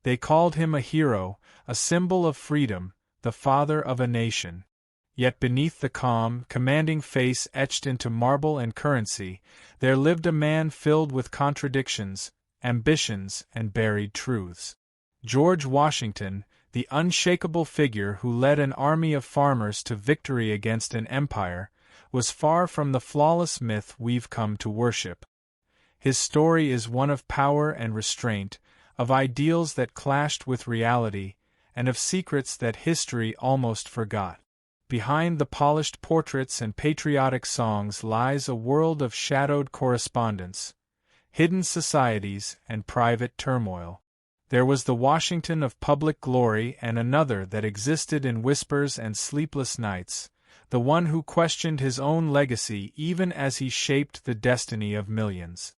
They called him a hero, a symbol of freedom, the father of a nation. Yet beneath the calm, commanding face etched into marble and currency, there lived a man filled with contradictions, ambitions, and buried truths. George Washington, the unshakable figure who led an army of farmers to victory against an empire, was far from the flawless myth we've come to worship. His story is one of power and restraint, of ideals that clashed with reality, and of secrets that history almost forgot. Behind the polished portraits and patriotic songs lies a world of shadowed correspondence, hidden societies, and private turmoil. There was the Washington of public glory and another that existed in whispers and sleepless nights, the one who questioned his own legacy even as he shaped the destiny of millions.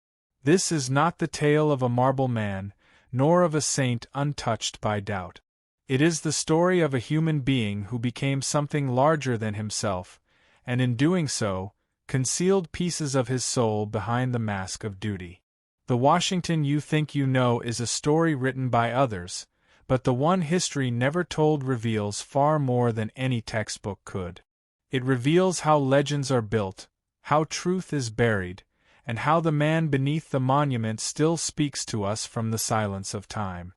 This is not the tale of a marble man, nor of a saint untouched by doubt. It is the story of a human being who became something larger than himself, and in doing so, concealed pieces of his soul behind the mask of duty. The Washington you think you know is a story written by others, but the one history never told reveals far more than any textbook could. It reveals how legends are built, how truth is buried, and how the man beneath the monument still speaks to us from the silence of time.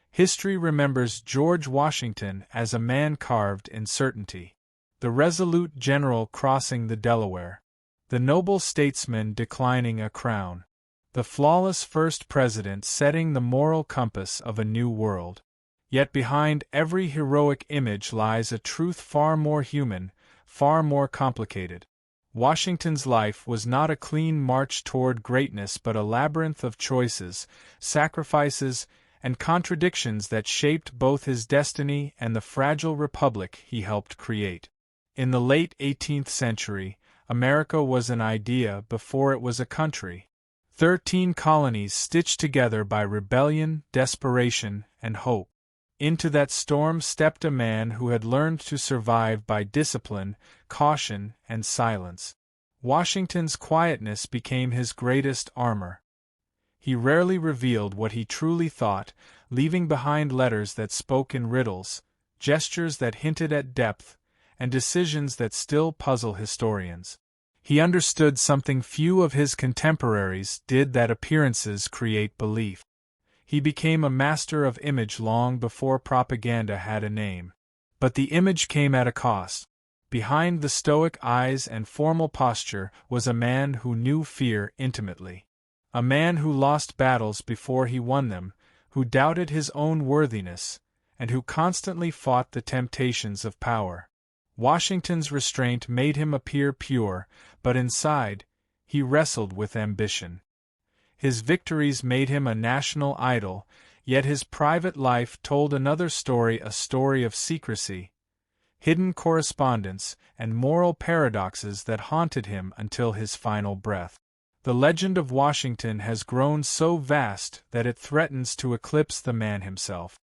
History remembers George Washington as a man carved in certainty. The resolute general crossing the Delaware. The noble statesman declining a crown. The flawless first president setting the moral compass of a new world. Yet behind every heroic image lies a truth far more human, far more complicated. Washington's life was not a clean march toward greatness but a labyrinth of choices, sacrifices, and contradictions that shaped both his destiny and the fragile republic he helped create. In the late 18th century, America was an idea before it was a country. 13 colonies stitched together by rebellion, desperation, and hope. Into that storm stepped a man who had learned to survive by discipline, caution, and silence. Washington's quietness became his greatest armor. He rarely revealed what he truly thought, leaving behind letters that spoke in riddles, gestures that hinted at depth, and decisions that still puzzle historians. He understood something few of his contemporaries did, that appearances create belief. He became a master of image long before propaganda had a name. But the image came at a cost. Behind the stoic eyes and formal posture was a man who knew fear intimately. A man who lost battles before he won them, who doubted his own worthiness, and who constantly fought the temptations of power. Washington's restraint made him appear pure, but inside, he wrestled with ambition. His victories made him a national idol, yet his private life told another story, a story of secrecy, hidden correspondence, and moral paradoxes that haunted him until his final breath. The legend of Washington has grown so vast that it threatens to eclipse the man himself.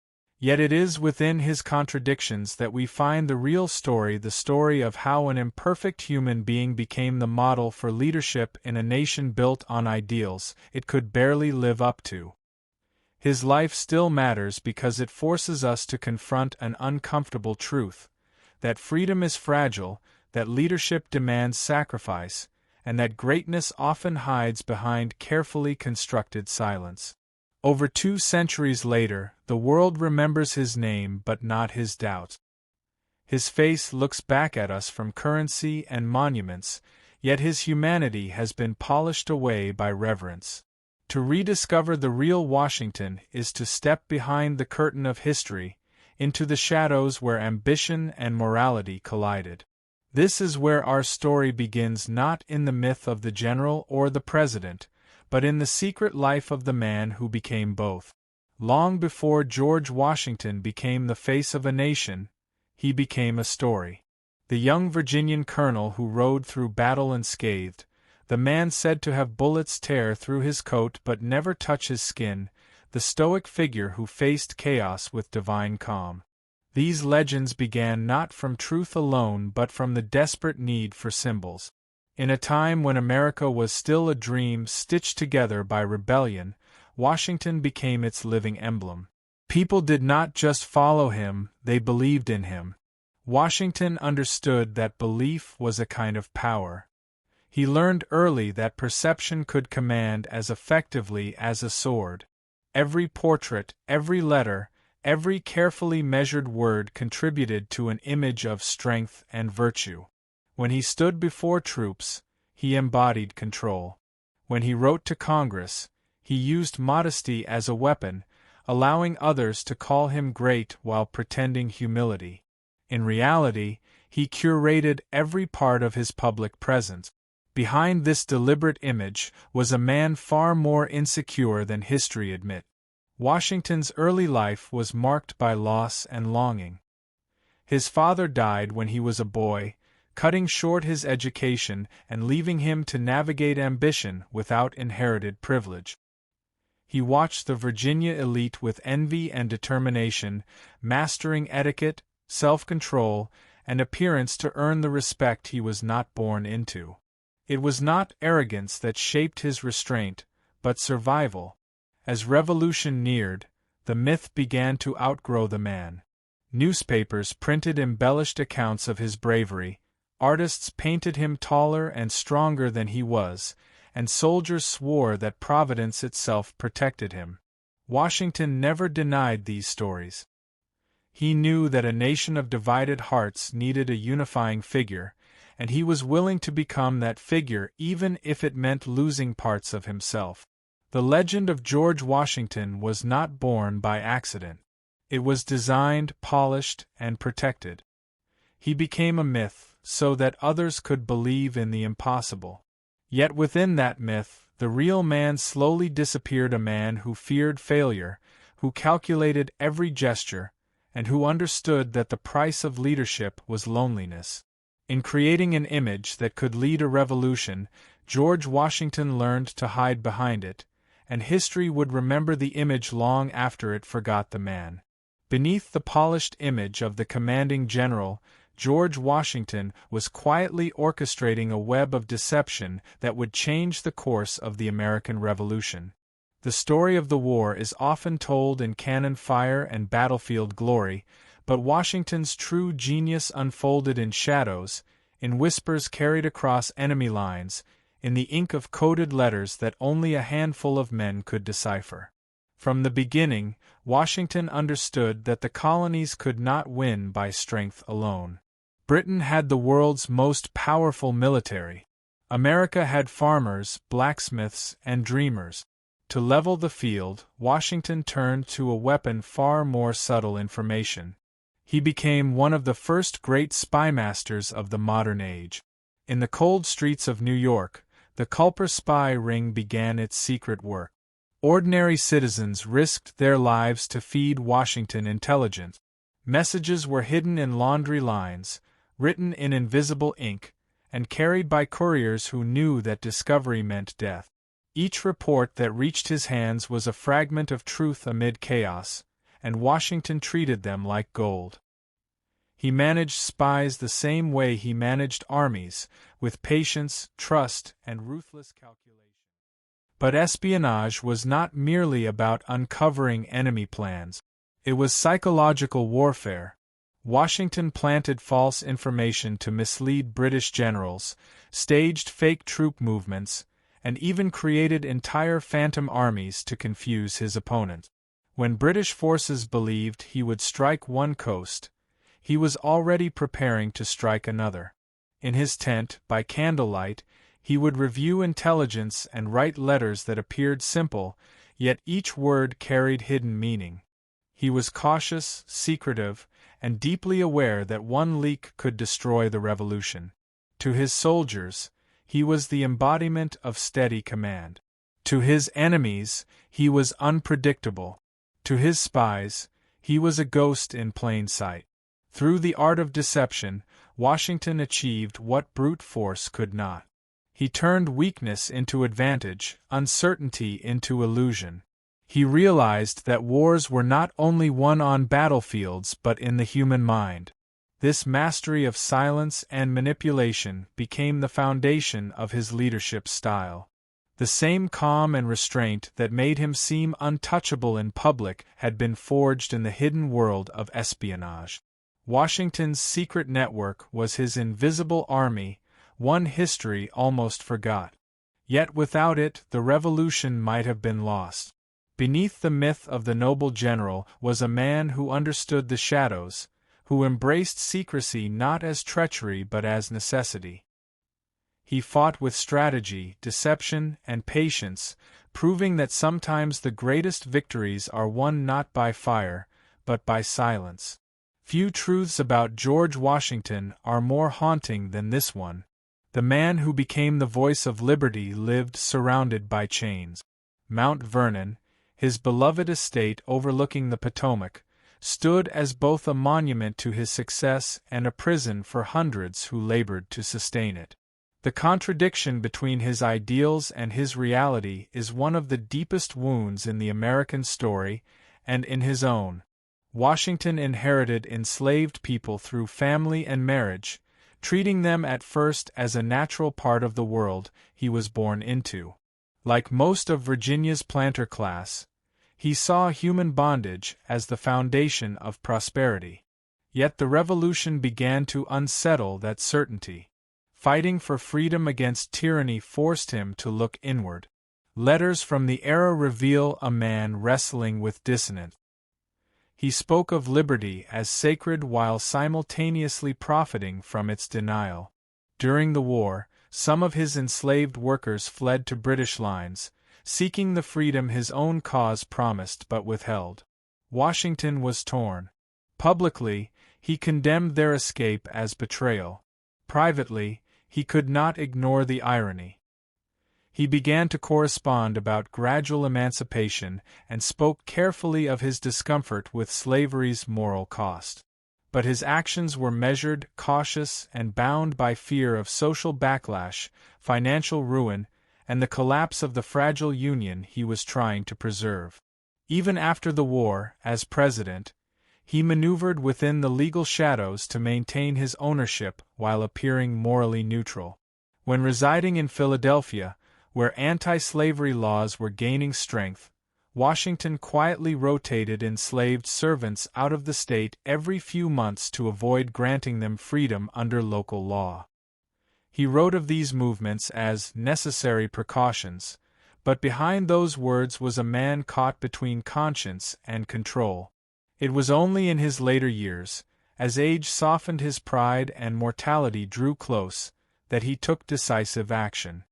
Yet it is within his contradictions that we find the real story, the story of how an imperfect human being became the model for leadership in a nation built on ideals it could barely live up to. His life still matters because it forces us to confront an uncomfortable truth, that freedom is fragile, that leadership demands sacrifice, and that greatness often hides behind carefully constructed silence. Over 2 centuries later, the world remembers his name but not his doubts. His face looks back at us from currency and monuments, yet his humanity has been polished away by reverence. To rediscover the real Washington is to step behind the curtain of history, into the shadows where ambition and morality collided. This is where our story begins, not in the myth of the general or the president, but in the secret life of the man who became both. Long before George Washington became the face of a nation, he became a story. The young Virginian colonel who rode through battle unscathed, the man said to have bullets tear through his coat but never touch his skin, the stoic figure who faced chaos with divine calm. These legends began not from truth alone but from the desperate need for symbols. In a time when America was still a dream stitched together by rebellion, Washington became its living emblem. People did not just follow him, they believed in him. Washington understood that belief was a kind of power. He learned early that perception could command as effectively as a sword. Every portrait, every letter, every carefully measured word contributed to an image of strength and virtue. When he stood before troops, he embodied control. When he wrote to Congress, he used modesty as a weapon, allowing others to call him great while pretending humility. In reality, he curated every part of his public presence. Behind this deliberate image was a man far more insecure than history admits. Washington's early life was marked by loss and longing. His father died when he was a boy, cutting short his education and leaving him to navigate ambition without inherited privilege. He watched the Virginia elite with envy and determination, mastering etiquette, self-control, and appearance to earn the respect he was not born into. It was not arrogance that shaped his restraint, but survival. As revolution neared, the myth began to outgrow the man. Newspapers printed embellished accounts of his bravery, artists painted him taller and stronger than he was, and soldiers swore that Providence itself protected him. Washington never denied these stories. He knew that a nation of divided hearts needed a unifying figure, and he was willing to become that figure even if it meant losing parts of himself. The legend of George Washington was not born by accident. It was designed, polished, and protected. He became a myth so that others could believe in the impossible. Yet within that myth, the real man slowly disappeared, a man who feared failure, who calculated every gesture, and who understood that the price of leadership was loneliness. In creating an image that could lead a revolution, George Washington learned to hide behind it, and history would remember the image long after it forgot the man. Beneath the polished image of the commanding general, George Washington was quietly orchestrating a web of deception that would change the course of the American Revolution. The story of the war is often told in cannon fire and battlefield glory, but Washington's true genius unfolded in shadows, in whispers carried across enemy lines, in the ink of coded letters that only a handful of men could decipher. From the beginning, Washington understood that the colonies could not win by strength alone. Britain had the world's most powerful military. America had farmers, blacksmiths, and dreamers. To level the field, Washington turned to a weapon far more subtle: information. He became one of the first great spymasters of the modern age. In the cold streets of New York, the Culper spy ring began its secret work. Ordinary citizens risked their lives to feed Washington intelligence. Messages were hidden in laundry lines, written in invisible ink, and carried by couriers who knew that discovery meant death. Each report that reached his hands was a fragment of truth amid chaos, and Washington treated them like gold. He managed spies the same way he managed armies, with patience, trust, and ruthless calculation. But espionage was not merely about uncovering enemy plans. It was psychological warfare. Washington planted false information to mislead British generals, staged fake troop movements, and even created entire phantom armies to confuse his opponents. When British forces believed he would strike one coast, he was already preparing to strike another. In his tent, by candlelight, he would review intelligence and write letters that appeared simple, yet each word carried hidden meaning. He was cautious, secretive, and deeply aware that one leak could destroy the revolution. To his soldiers, he was the embodiment of steady command. To his enemies, he was unpredictable. To his spies, he was a ghost in plain sight. Through the art of deception, Washington achieved what brute force could not. He turned weakness into advantage, uncertainty into illusion. He realized that wars were not only won on battlefields but in the human mind. This mastery of silence and manipulation became the foundation of his leadership style. The same calm and restraint that made him seem untouchable in public had been forged in the hidden world of espionage. Washington's secret network was his invisible army, one history almost forgot. Yet without it, the revolution might have been lost. Beneath the myth of the noble general was a man who understood the shadows, who embraced secrecy not as treachery but as necessity. He fought with strategy, deception, and patience, proving that sometimes the greatest victories are won not by fire, but by silence. Few truths about George Washington are more haunting than this one. The man who became the voice of liberty lived surrounded by chains. Mount Vernon, his beloved estate overlooking the Potomac, stood as both a monument to his success and a prison for hundreds who labored to sustain it. The contradiction between his ideals and his reality is one of the deepest wounds in the American story, and in his own. Washington inherited enslaved people through family and marriage, treating them at first as a natural part of the world he was born into. Like most of Virginia's planter class, he saw human bondage as the foundation of prosperity. Yet the Revolution began to unsettle that certainty. Fighting for freedom against tyranny forced him to look inward. Letters from the era reveal a man wrestling with dissonance. He spoke of liberty as sacred while simultaneously profiting from its denial. During the war, some of his enslaved workers fled to British lines, seeking the freedom his own cause promised but withheld. Washington was torn. Publicly, he condemned their escape as betrayal. Privately, he could not ignore the irony. He began to correspond about gradual emancipation and spoke carefully of his discomfort with slavery's moral cost. But his actions were measured, cautious, and bound by fear of social backlash, financial ruin, and the collapse of the fragile union he was trying to preserve. Even after the war, as president, he maneuvered within the legal shadows to maintain his ownership while appearing morally neutral. When residing in Philadelphia, where anti-slavery laws were gaining strength, Washington quietly rotated enslaved servants out of the state every few months to avoid granting them freedom under local law. He wrote of these movements as necessary precautions, but behind those words was a man caught between conscience and control. It was only in his later years, as age softened his pride and mortality drew close, that he took decisive action.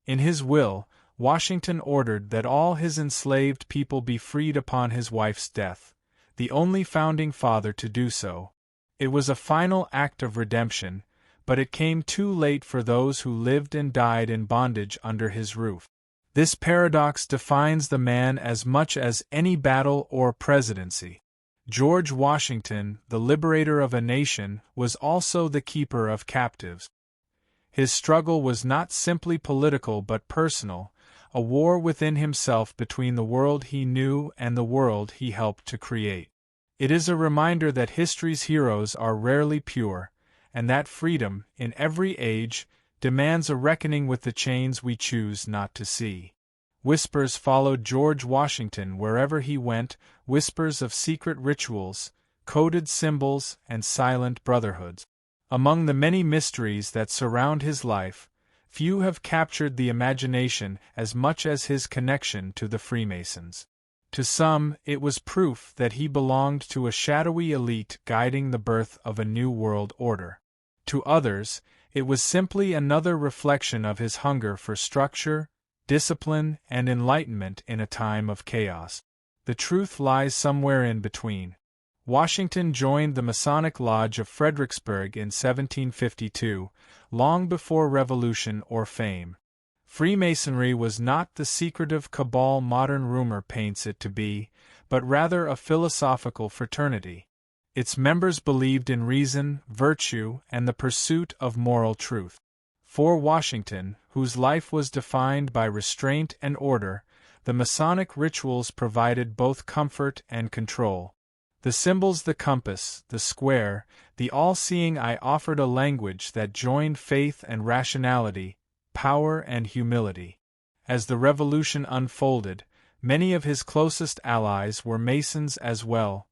In his will, Washington ordered that all his enslaved people be freed upon his wife's death, the only founding father to do so. It was a final act of redemption, but it came too late for those who lived and died in bondage under his roof. This paradox defines the man as much as any battle or presidency. George Washington, the liberator of a nation, was also the keeper of captives. His struggle was not simply political but personal, a war within himself between the world he knew and the world he helped to create. It is a reminder that history's heroes are rarely pure, and that freedom, in every age, demands a reckoning with the chains we choose not to see. Whispers followed George Washington wherever he went, whispers of secret rituals, coded symbols, and silent brotherhoods. Among the many mysteries that surround his life, few have captured the imagination as much as his connection to the Freemasons. To some, it was proof that he belonged to a shadowy elite guiding the birth of a new world order. To others, it was simply another reflection of his hunger for structure, discipline, and enlightenment in a time of chaos. The truth lies somewhere in between. Washington joined the Masonic Lodge of Fredericksburg in 1752, long before revolution or fame. Freemasonry was not the secretive cabal modern rumor paints it to be, but rather a philosophical fraternity. Its members believed in reason, virtue, and the pursuit of moral truth. For Washington, whose life was defined by restraint and order, the Masonic rituals provided both comfort and control. The symbols, the compass, the square, the all-seeing eye offered a language that joined faith and rationality, power and humility. As the revolution unfolded, many of his closest allies were Masons as well: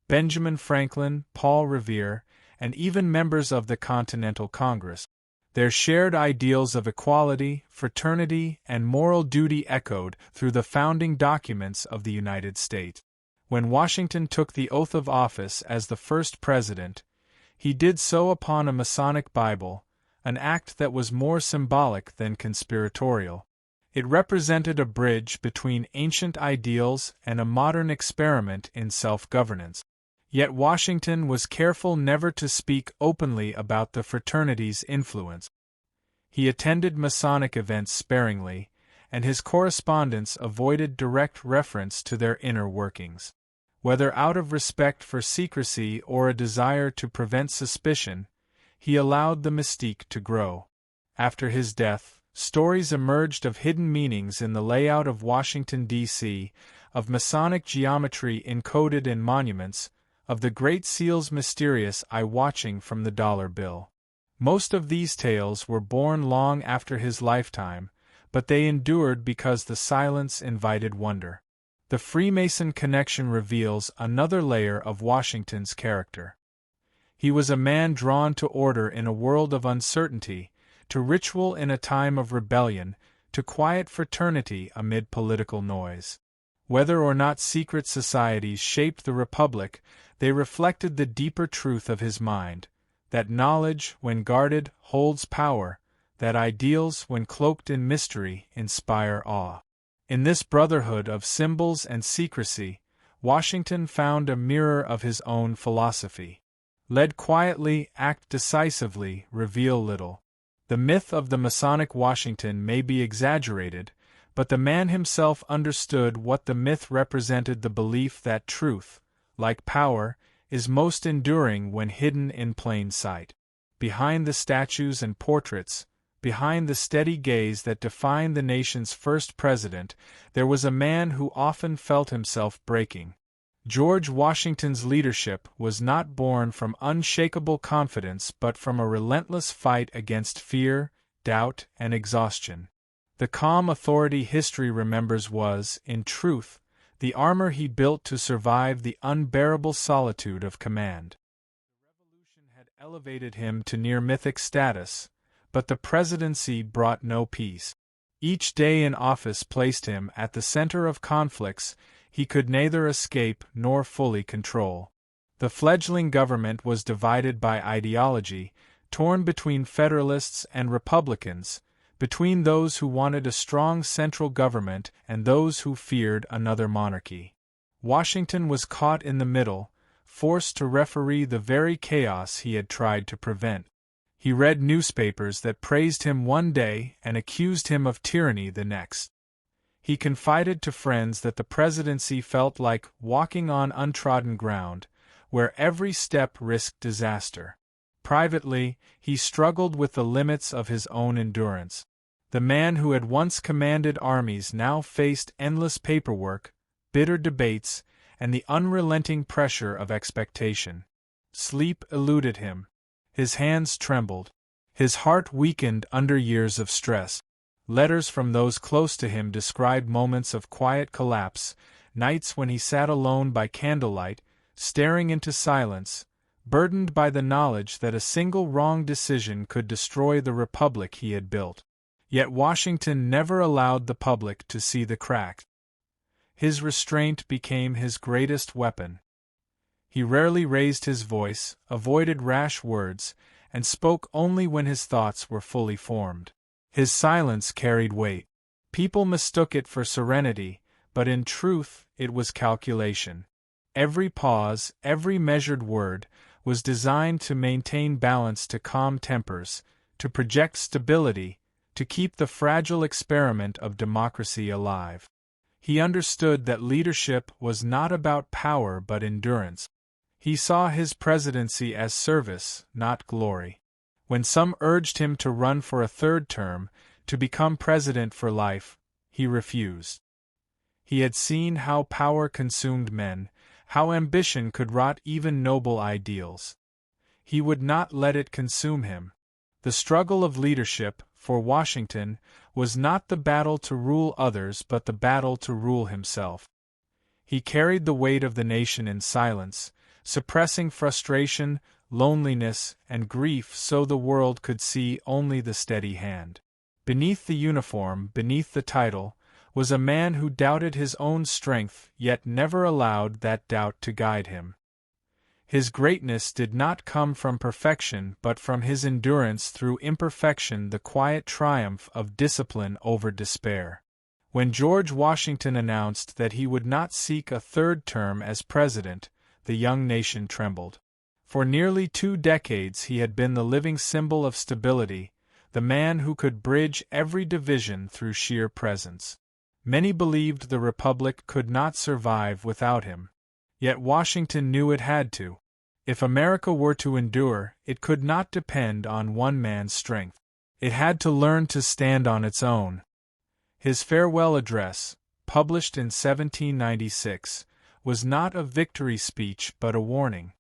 Benjamin Franklin, Paul Revere, and even members of the Continental Congress. Their shared ideals of equality, fraternity, and moral duty echoed through the founding documents of the United States. When Washington took the oath of office as the first president, he did so upon a Masonic Bible, an act that was more symbolic than conspiratorial. It represented a bridge between ancient ideals and a modern experiment in self-governance. Yet Washington was careful never to speak openly about the fraternity's influence. He attended Masonic events sparingly, and his correspondence avoided direct reference to their inner workings. Whether out of respect for secrecy or a desire to prevent suspicion, he allowed the mystique to grow. After his death, stories emerged of hidden meanings in the layout of Washington, D.C., of Masonic geometry encoded in monuments, of the Great Seal's mysterious eye watching from the dollar bill. Most of these tales were born long after his lifetime, but they endured because the silence invited wonder. The Freemason connection reveals another layer of Washington's character. He was a man drawn to order in a world of uncertainty, to ritual in a time of rebellion, to quiet fraternity amid political noise. Whether or not secret societies shaped the Republic, they reflected the deeper truth of his mind, that knowledge, when guarded, holds power, that ideals, when cloaked in mystery, inspire awe. In this brotherhood of symbols and secrecy, Washington found a mirror of his own philosophy. Lead quietly, act decisively, reveal little. The myth of the Masonic Washington may be exaggerated, but the man himself understood what the myth represented: the belief that truth, like power, is most enduring when hidden in plain sight. Behind the statues and portraits, behind the steady gaze that defined the nation's first president, there was a man who often felt himself breaking. George Washington's leadership was not born from unshakable confidence but from a relentless fight against fear, doubt, and exhaustion. The calm authority history remembers was, in truth, the armor he built to survive the unbearable solitude of command. The revolution had elevated him to near mythic status, but the presidency brought no peace. Each day in office placed him at the center of conflicts he could neither escape nor fully control. The fledgling government was divided by ideology, torn between Federalists and Republicans, between those who wanted a strong central government and those who feared another monarchy. Washington was caught in the middle, forced to referee the very chaos he had tried to prevent. He read newspapers that praised him one day and accused him of tyranny the next. He confided to friends that the presidency felt like walking on untrodden ground, where every step risked disaster. Privately, he struggled with the limits of his own endurance. The man who had once commanded armies now faced endless paperwork, bitter debates, and the unrelenting pressure of expectation. Sleep eluded him. His hands trembled. His heart weakened under years of stress. Letters from those close to him described moments of quiet collapse, nights when he sat alone by candlelight, staring into silence, burdened by the knowledge that a single wrong decision could destroy the republic he had built. Yet Washington never allowed the public to see the cracks. His restraint became his greatest weapon. He rarely raised his voice, avoided rash words, and spoke only when his thoughts were fully formed. His silence carried weight. People mistook it for serenity, but in truth it was calculation. Every pause, every measured word, was designed to maintain balance, to calm tempers, to project stability, to keep the fragile experiment of democracy alive. He understood that leadership was not about power but endurance. He saw his presidency as service, not glory. When some urged him to run for a third term, to become president for life, he refused. He had seen how power consumed men, how ambition could rot even noble ideals. He would not let it consume him. The struggle of leadership, for Washington, was not the battle to rule others but the battle to rule himself. He carried the weight of the nation in silence, suppressing frustration, loneliness, and grief so the world could see only the steady hand. Beneath the uniform, beneath the title, was a man who doubted his own strength yet never allowed that doubt to guide him. His greatness did not come from perfection but from his endurance through imperfection, the quiet triumph of discipline over despair. When George Washington announced that he would not seek a third term as president, the young nation trembled. For nearly 2 decades he had been the living symbol of stability, the man who could bridge every division through sheer presence. Many believed the Republic could not survive without him. Yet Washington knew it had to. If America were to endure, it could not depend on one man's strength. It had to learn to stand on its own. His farewell address, published in 1796, was not a victory speech but a warning.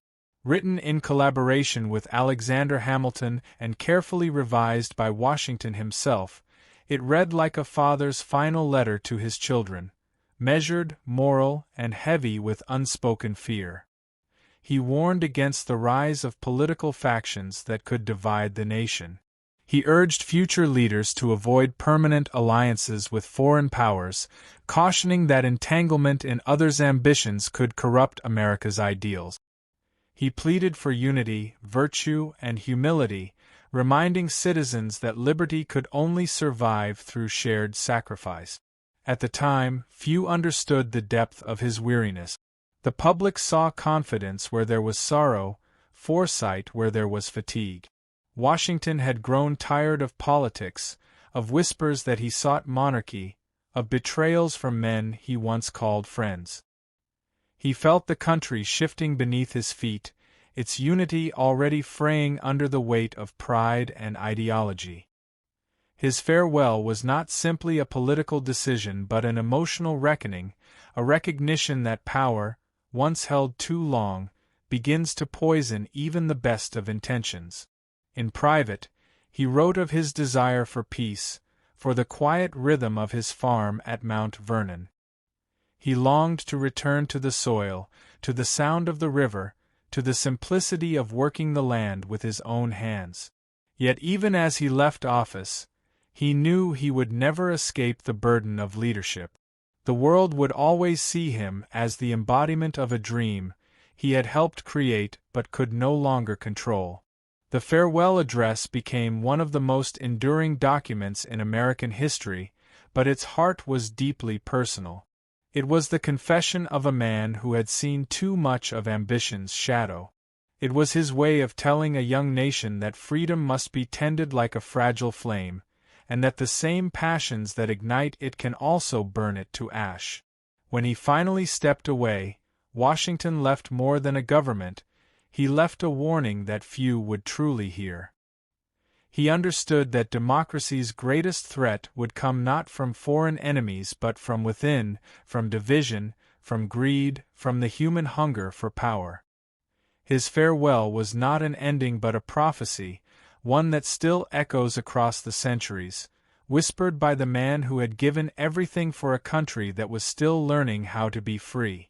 Written in collaboration with Alexander Hamilton and carefully revised by Washington himself, it read like a father's final letter to his children, measured, moral, and heavy with unspoken fear. He warned against the rise of political factions that could divide the nation. He urged future leaders to avoid permanent alliances with foreign powers, cautioning that entanglement in others' ambitions could corrupt America's ideals. He pleaded for unity, virtue, and humility, reminding citizens that liberty could only survive through shared sacrifice. At the time, few understood the depth of his weariness. The public saw confidence where there was sorrow, foresight where there was fatigue. Washington had grown tired of politics, of whispers that he sought monarchy, of betrayals from men he once called friends. He felt the country shifting beneath his feet, its unity already fraying under the weight of pride and ideology. His farewell was not simply a political decision but an emotional reckoning, a recognition that power, once held too long, begins to poison even the best of intentions. In private, he wrote of his desire for peace, for the quiet rhythm of his farm at Mount Vernon. He longed to return to the soil, to the sound of the river, to the simplicity of working the land with his own hands. Yet even as he left office, he knew he would never escape the burden of leadership. The world would always see him as the embodiment of a dream he had helped create but could no longer control. The farewell address became one of the most enduring documents in American history, but its heart was deeply personal. It was the confession of a man who had seen too much of ambition's shadow. It was his way of telling a young nation that freedom must be tended like a fragile flame, and that the same passions that ignite it can also burn it to ash. When he finally stepped away, Washington left more than a government. He left a warning that few would truly hear. He understood that democracy's greatest threat would come not from foreign enemies but from within, from division, from greed, from the human hunger for power. His farewell was not an ending but a prophecy, one that still echoes across the centuries, whispered by the man who had given everything for a country that was still learning how to be free.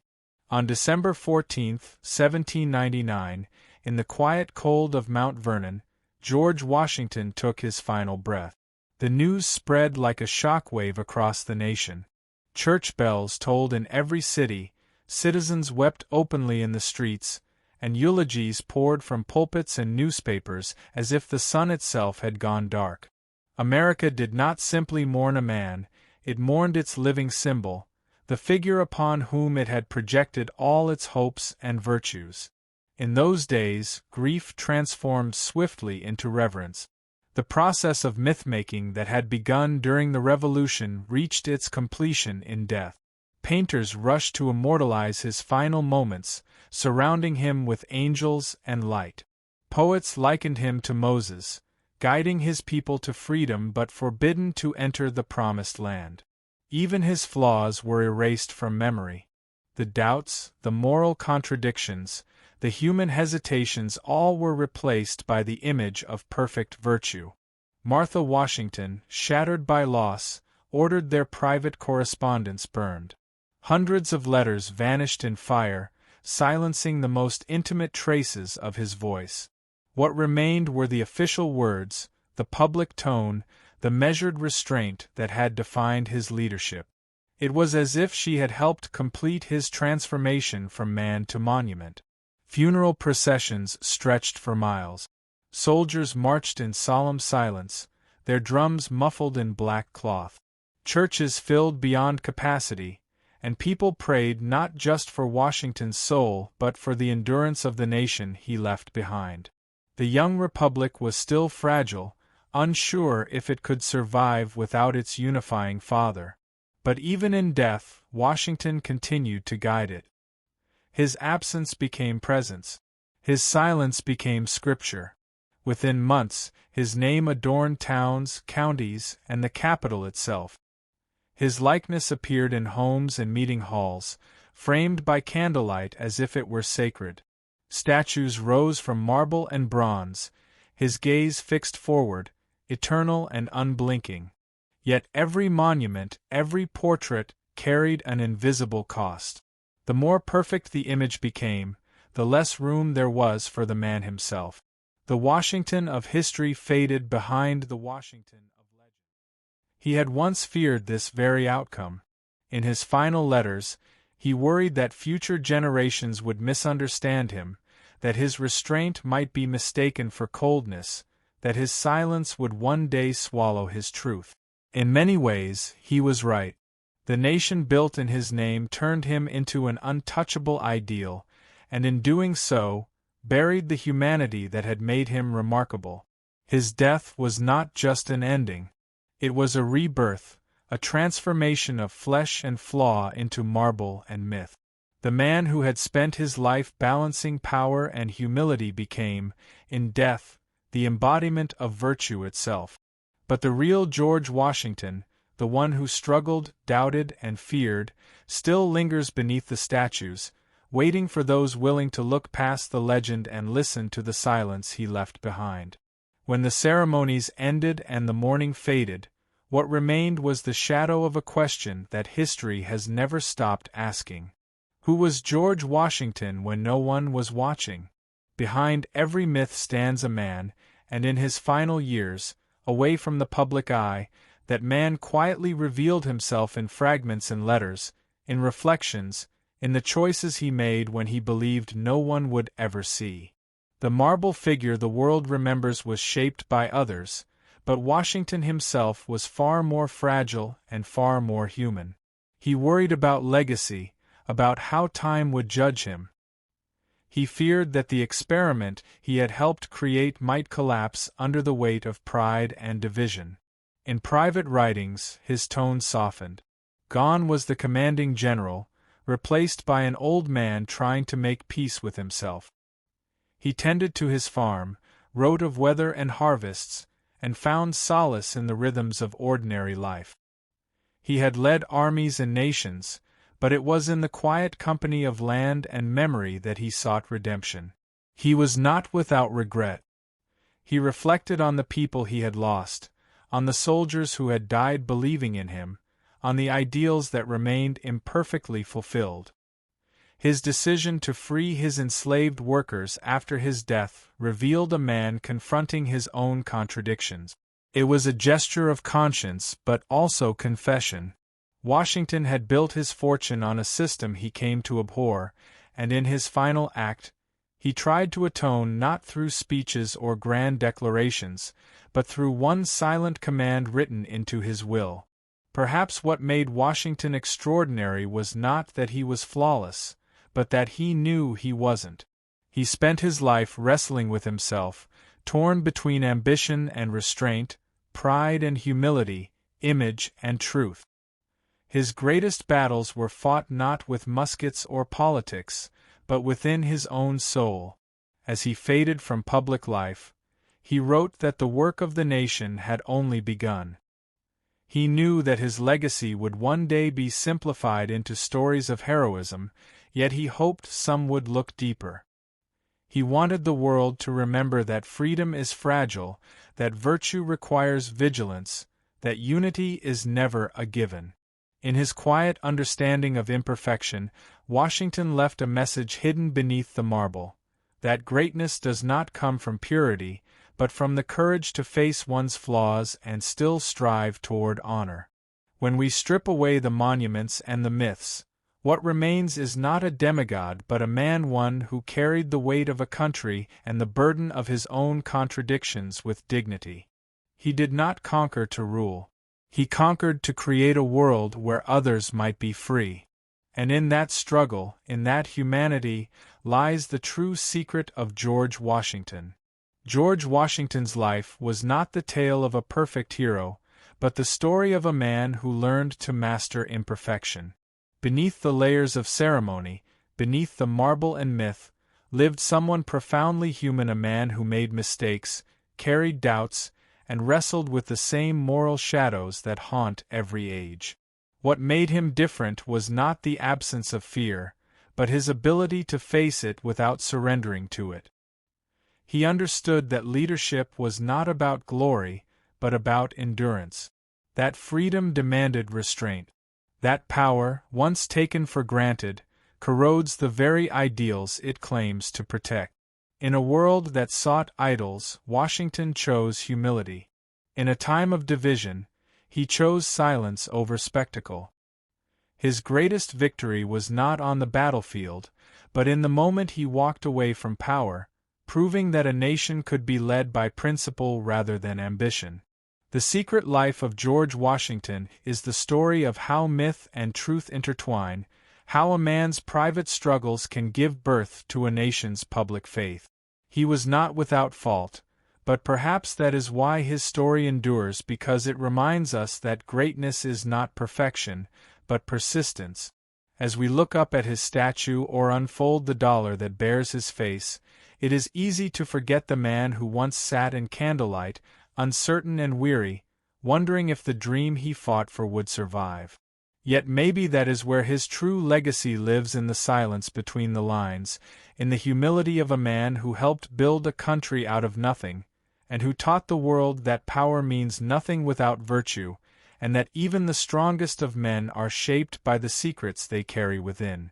On December 14, 1799, in the quiet cold of Mount Vernon, George Washington took his final breath. The news spread like a shockwave across the nation. Church bells tolled in every city, citizens wept openly in the streets, and eulogies poured from pulpits and newspapers as if the sun itself had gone dark. America did not simply mourn a man, it mourned its living symbol, the figure upon whom it had projected all its hopes and virtues. In those days, grief transformed swiftly into reverence. The process of myth-making that had begun during the Revolution reached its completion in death. Painters rushed to immortalize his final moments, surrounding him with angels and light. Poets likened him to Moses, guiding his people to freedom but forbidden to enter the promised land. Even his flaws were erased from memory. The doubts, the moral contradictions, the human hesitations all were replaced by the image of perfect virtue. Martha Washington, shattered by loss, ordered their private correspondence burned. Hundreds of letters vanished in fire, silencing the most intimate traces of his voice. What remained were the official words, the public tone, the measured restraint that had defined his leadership. It was as if she had helped complete his transformation from man to monument. Funeral processions stretched for miles. Soldiers marched in solemn silence, their drums muffled in black cloth. Churches filled beyond capacity, and people prayed not just for Washington's soul but for the endurance of the nation he left behind. The young republic was still fragile, unsure if it could survive without its unifying father. But even in death, Washington continued to guide it. His absence became presence. His silence became scripture. Within months, his name adorned towns, counties, and the capital itself. His likeness appeared in homes and meeting halls, framed by candlelight as if it were sacred. Statues rose from marble and bronze, his gaze fixed forward, eternal and unblinking. Yet every monument, every portrait, carried an invisible cost. The more perfect the image became, the less room there was for the man himself. The Washington of history faded behind the Washington of legend. He had once feared this very outcome. In his final letters, he worried that future generations would misunderstand him, that his restraint might be mistaken for coldness, that his silence would one day swallow his truth. In many ways, he was right. The nation built in his name turned him into an untouchable ideal, and in doing so, buried the humanity that had made him remarkable. His death was not just an ending. It was a rebirth, a transformation of flesh and flaw into marble and myth. The man who had spent his life balancing power and humility became, in death, the embodiment of virtue itself. But the real George Washington, the one who struggled, doubted, and feared, still lingers beneath the statues, waiting for those willing to look past the legend and listen to the silence he left behind. When the ceremonies ended and the mourning faded, what remained was the shadow of a question that history has never stopped asking. Who was George Washington when no one was watching? Behind every myth stands a man, and in his final years, away from the public eye, that man quietly revealed himself in fragments and letters, in reflections, in the choices he made when he believed no one would ever see. The marble figure the world remembers was shaped by others, but Washington himself was far more fragile and far more human. He worried about legacy, about how time would judge him. He feared that the experiment he had helped create might collapse under the weight of pride and division. In private writings, his tone softened. Gone was the commanding general, replaced by an old man trying to make peace with himself. He tended to his farm, wrote of weather and harvests, and found solace in the rhythms of ordinary life. He had led armies and nations, but it was in the quiet company of land and memory that he sought redemption. He was not without regret. He reflected on the people he had lost, on the soldiers who had died believing in him, on the ideals that remained imperfectly fulfilled. His decision to free his enslaved workers after his death revealed a man confronting his own contradictions. It was a gesture of conscience but also confession. Washington had built his fortune on a system he came to abhor, and in his final act, he tried to atone not through speeches or grand declarations, but through one silent command written into his will. Perhaps what made Washington extraordinary was not that he was flawless, but that he knew he wasn't. He spent his life wrestling with himself, torn between ambition and restraint, pride and humility, image and truth. His greatest battles were fought not with muskets or politics, but within his own soul. As he faded from public life, he wrote that the work of the nation had only begun. He knew that his legacy would one day be simplified into stories of heroism, yet he hoped some would look deeper. He wanted the world to remember that freedom is fragile, that virtue requires vigilance, that unity is never a given. In his quiet understanding of imperfection, Washington left a message hidden beneath the marble: that greatness does not come from purity, but from the courage to face one's flaws and still strive toward honor. When we strip away the monuments and the myths, what remains is not a demigod but a man, one who carried the weight of a country and the burden of his own contradictions with dignity. He did not conquer to rule. He conquered to create a world where others might be free. And in that struggle, in that humanity, lies the true secret of George Washington. George Washington's life was not the tale of a perfect hero, but the story of a man who learned to master imperfection. Beneath the layers of ceremony, beneath the marble and myth, lived someone profoundly human, a man who made mistakes, carried doubts, and wrestled with the same moral shadows that haunt every age. What made him different was not the absence of fear, but his ability to face it without surrendering to it. He understood that leadership was not about glory, but about endurance. That freedom demanded restraint. That power, once taken for granted, corrodes the very ideals it claims to protect. In a world that sought idols, Washington chose humility. In a time of division, he chose silence over spectacle. His greatest victory was not on the battlefield, but in the moment he walked away from power, proving that a nation could be led by principle rather than ambition. The secret life of George Washington is the story of how myth and truth intertwine, how a man's private struggles can give birth to a nation's public faith. He was not without fault, but perhaps that is why his story endures, because it reminds us that greatness is not perfection, but persistence. As we look up at his statue or unfold the dollar that bears his face, it is easy to forget the man who once sat in candlelight, uncertain and weary, wondering if the dream he fought for would survive. Yet maybe that is where his true legacy lives, in the silence between the lines, in the humility of a man who helped build a country out of nothing, and who taught the world that power means nothing without virtue, and that even the strongest of men are shaped by the secrets they carry within.